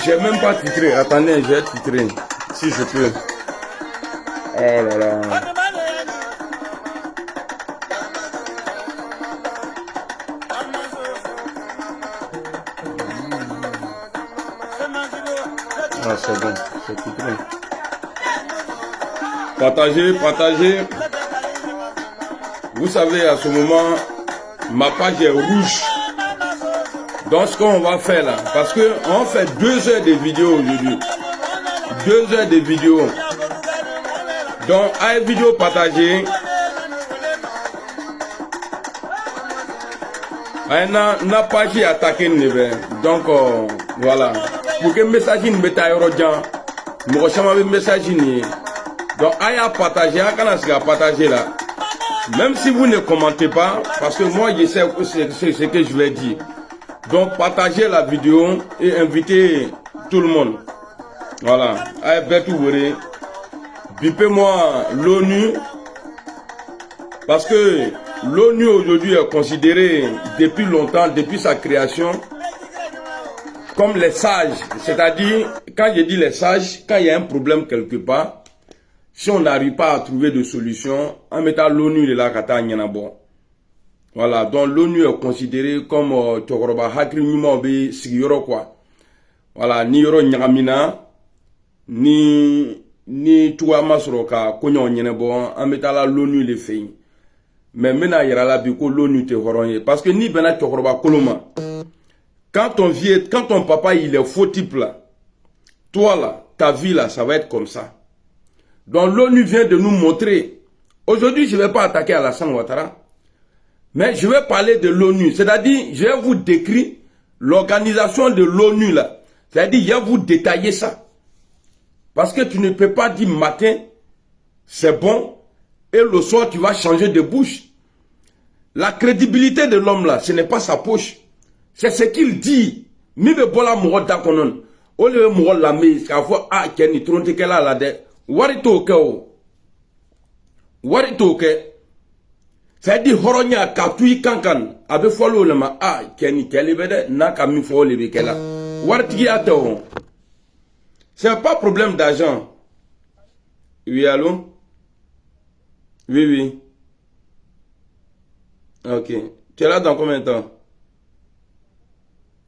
J'ai même pas titré. Attendez, j'ai titré. Si je peux. Oh là là. Ah, c'est bon, c'est titré. Partagez, partagez. Vous savez, à ce moment, ma page est rouge. Donc, ce qu'on va faire là, parce que on fait 2 heures de vidéo aujourd'hui. 2 heures de vidéo. Donc, à une vidéo partagée. Na page est attaquée. Donc, voilà. Pour que le message ne mette pas de message. Donc, à partager, à partager là. Même si vous ne commentez pas, parce que moi, je sais ce que je vais dire. Donc, partagez la vidéo et invitez tout le monde. Voilà. Allez, Betou Wéré. Bipez-moi l'ONU. Parce que l'ONU aujourd'hui est considérée depuis longtemps, depuis sa création, comme les sages. C'est-à-dire, quand je dis les sages, quand il y a un problème quelque part, si on n'arrive pas à trouver de solution, en mettant l'ONU de la Kata Nyanabo. Voilà, donc l'ONU est considérée comme Tokoroba Hakri Numabe Sigiyoro quoi. Voilà, ni Yoro Nyagamina, ni Touama Soroka, Konyo Nyenebo, en mettant la l'ONU les fait. Mais maintenant, il y a la biko l'ONU te horonye. Parce que ni Bena Tokoroba Koloma. Quand ton papa il est faux type là, toi là, ta vie là, ça va être comme ça. Donc l'ONU vient de nous montrer. Aujourd'hui, je ne vais pas attaquer Alassane Ouattara. Mais je vais parler de l'ONU. C'est-à-dire, je vais vous décrire l'organisation de l'ONU là. C'est-à-dire, je vais vous détailler ça. Parce que tu ne peux pas dire matin, c'est bon, et le soir, tu vas changer de bouche. La crédibilité de l'homme là, ce n'est pas sa poche. C'est ce qu'il dit. Mibe bola mouro dakonon. Ole mouro lame, kafo a keni tronte kela la de. Warito ke o. Warito ke. C'est-à-dire, horonya katui kankan. Abe follow le ma a keni kele bede na kami fo le bekela. Wartigi ate o. C'est pas problème d'argent. Oui, allô? Oui, oui. Ok. Tu es là dans combien de temps?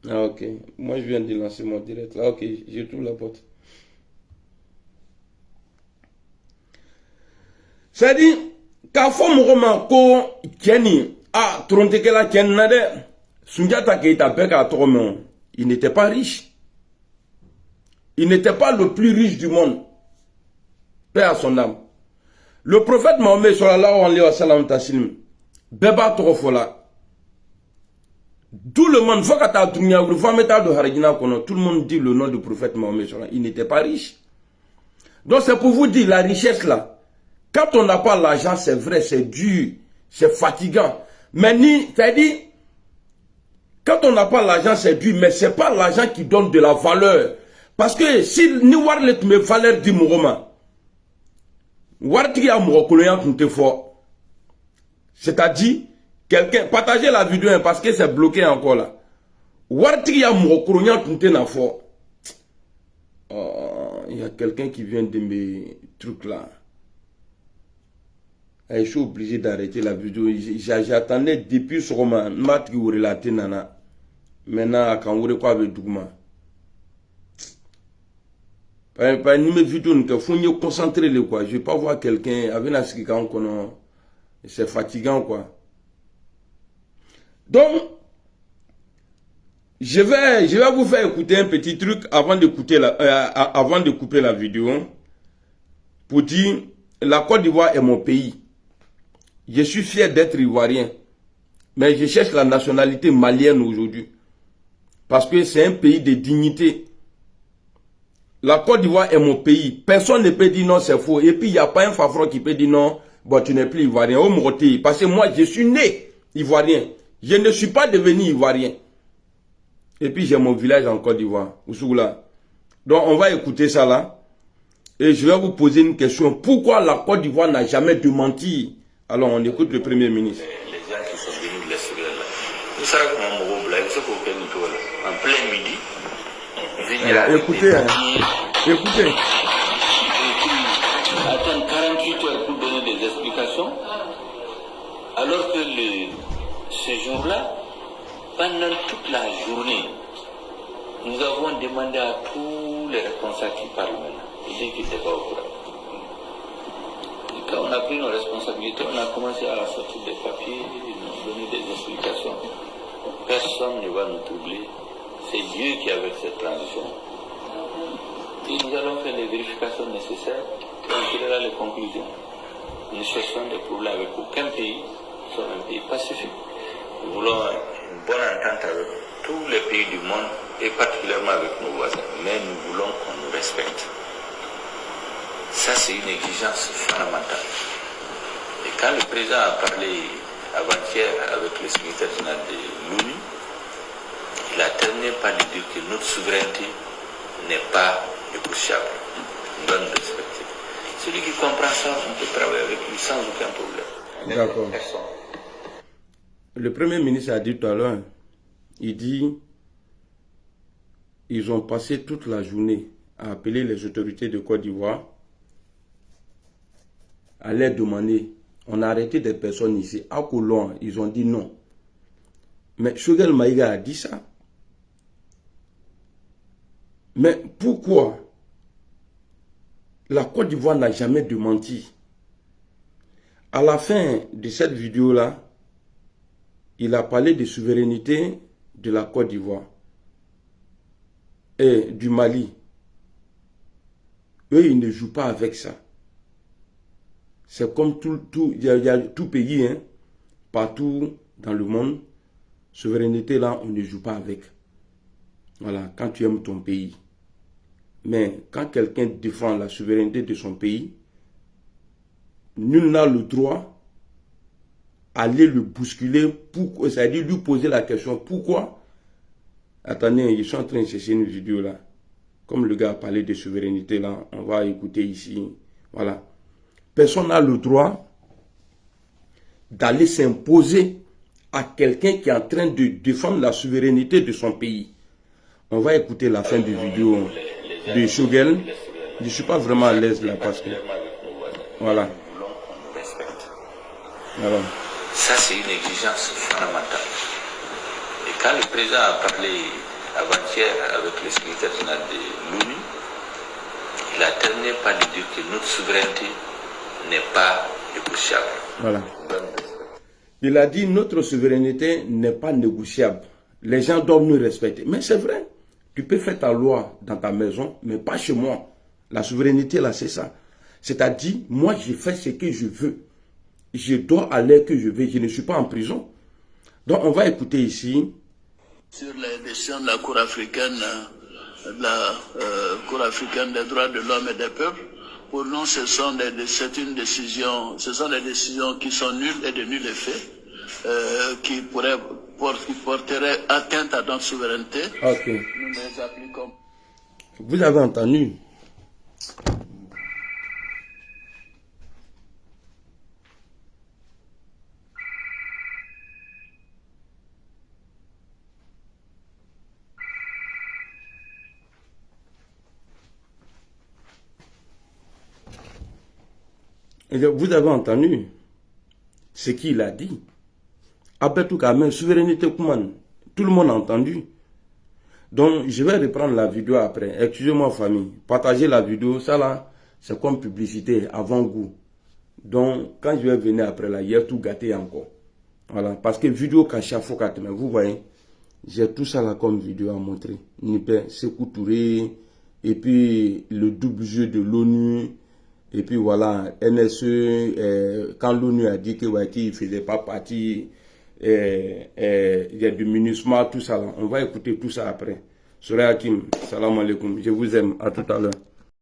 Ah, ok. Moi, je viens de lancer mon direct là. Ok, je trouve la porte. C'est-à-dire, quand on roman ko Kenny a tronté que la Ken nade, Sundiata Keita Beka Toromon, il n'était pas riche. Il n'était pas le plus riche du monde. Paix à son âme. Le prophète Mohammed sallallahu alayhi wa sallam taslim, Beba Torofola. Tout le monde, tout le monde dit le nom du prophète Mohammed. Il n'était pas riche. Donc c'est pour vous dire la richesse là. Quand on n'a pas l'argent, c'est vrai, c'est dur, c'est fatigant. Mais c'est-à-dire, quand on n'a pas l'argent, c'est dur, mais c'est pas l'argent qui donne de la valeur. Parce que si ni warlet me valeur du mouvement, c'est-à-dire, quelqu'un, partagez la vidéo parce que c'est bloqué encore là. Il y a quelqu'un qui vient de mes trucs là. Je suis obligé d'arrêter la vidéo. J'attendais depuis ce roman. Maintenant, quand vous quoi avec Dougma. Par une vidéo, il faut concentrer le quoi. Je ne vais pas voir quelqu'un avec la skikan. C'est fatigant quoi. Donc, je vais vous faire écouter un petit truc avant de couper la vidéo. Pour dire, la Côte d'Ivoire est mon pays. Je suis fier d'être ivoirien. Mais je cherche la nationalité malienne aujourd'hui. Parce que c'est un pays de dignité. La Côte d'Ivoire est mon pays. Personne ne peut dire non, c'est faux. Et puis, il n'y a pas un fafron qui peut dire non, bon, tu n'es plus ivoirien. Parce que moi, je suis né ivoirien. Je ne suis pas devenu ivoirien. Et puis j'ai mon village en Côte d'Ivoire, Ousoula. Donc on va écouter ça là. Et je vais vous poser une question. Pourquoi la Côte d'Ivoire n'a jamais démenti? Alors on écoute le Premier ministre. Les gens qui sont venus de l'extérieur là. Nous savons comment on va en plein midi. Voilà, écoutez, hein. Écoutez. Attendre 48 heures pour donner des explications. Alors que ce jour-là, pendant toute la journée, nous avons demandé à tous les responsables qui parlent maintenant. Ils disent qu'ils n'étaient pas au courant. Et quand on a pris nos responsabilités, on a commencé à sortir des papiers, nous donner des explications. Personne ne va nous troubler. C'est Dieu qui a fait cette transition. Et nous allons faire les vérifications nécessaires et on tirera les conclusions. Nous cherchons des problèmes avec aucun pays, sauf un pays pacifique. Nous voulons une bonne entente avec tous les pays du monde et particulièrement avec nos voisins. Mais nous voulons qu'on nous respecte. Ça, c'est une exigence fondamentale. Et quand le président a parlé avant-hier avec le secrétaire général de l'ONU, il a terminé par lui dire que notre souveraineté n'est pas négociable. Nous devons nous respecter. Celui qui comprend ça, on peut travailler avec lui sans aucun problème. D'accord. Le Premier ministre a dit tout à l'heure, il dit, ils ont passé toute la journée à appeler les autorités de Côte d'Ivoire, à leur demander, on a arrêté des personnes ici, à Coulon, ils ont dit non. Mais Choguel Maïga a dit ça. Mais pourquoi la Côte d'Ivoire n'a jamais démenti? À la fin de cette vidéo-là, il a parlé de souveraineté de la Côte d'Ivoire et du Mali. Eux, ils ne jouent pas avec ça. C'est comme il y a tout pays, hein, partout dans le monde, souveraineté là, on ne joue pas avec. Voilà, quand tu aimes ton pays. Mais quand quelqu'un défend la souveraineté de son pays, nul n'a le droit d'aller le bousculer, c'est-à-dire lui poser la question, pourquoi? Attendez, je suis en train de chercher une vidéo là. Comme le gars a parlé de souveraineté là, on va écouter ici. Voilà. Personne n'a le droit d'aller s'imposer à quelqu'un qui est en train de défendre la souveraineté de son pays. On va écouter la fin du vidéo de Choguel. Je ne suis pas vraiment à l'aise là parce que... Voilà. Voilà. Ça, c'est une exigence fondamentale. Et quand le président a parlé avant-hier avec le secrétaire général de l'ONU, il a terminé par lui dire que notre souveraineté n'est pas négociable. Voilà. Il a dit notre souveraineté n'est pas négociable. Les gens doivent nous respecter. Mais c'est vrai. Tu peux faire ta loi dans ta maison, mais pas chez moi. La souveraineté, là, c'est ça. C'est-à-dire, moi, je fais ce que je veux. Je dois aller que je veux. Je ne suis pas en prison. Donc, on va écouter ici. Sur les décisions de la Cour africaine, des droits de l'homme et des peuples, pour nous, c'est une décision, ce sont des décisions qui sont nulles et de nul effet, qui porteraient atteinte à notre souveraineté. Ok. Nous les appliquons. Vous avez entendu? Vous avez entendu ce qu'il a dit. Après tout cas, même souveraineté, tout le monde a entendu. Donc, je vais reprendre la vidéo après. Excusez-moi, famille. Partagez la vidéo. Ça là, c'est comme publicité, avant-goût. Donc, quand je vais venir après là, il y a tout gâté encore. Voilà. Parce que vidéo caché à Fokatme, vous voyez, j'ai tout ça là comme vidéo à montrer. Nipé, Sékou Touré, et puis le double jeu de l'ONU. Et puis voilà, NSE, quand l'ONU a dit que ouais, qu'il ne faisait pas partie, il y a du MINUSMA, tout ça là. On va écouter tout ça après. Souré Hakim, salam alaikum, je vous aime, à tout à l'heure.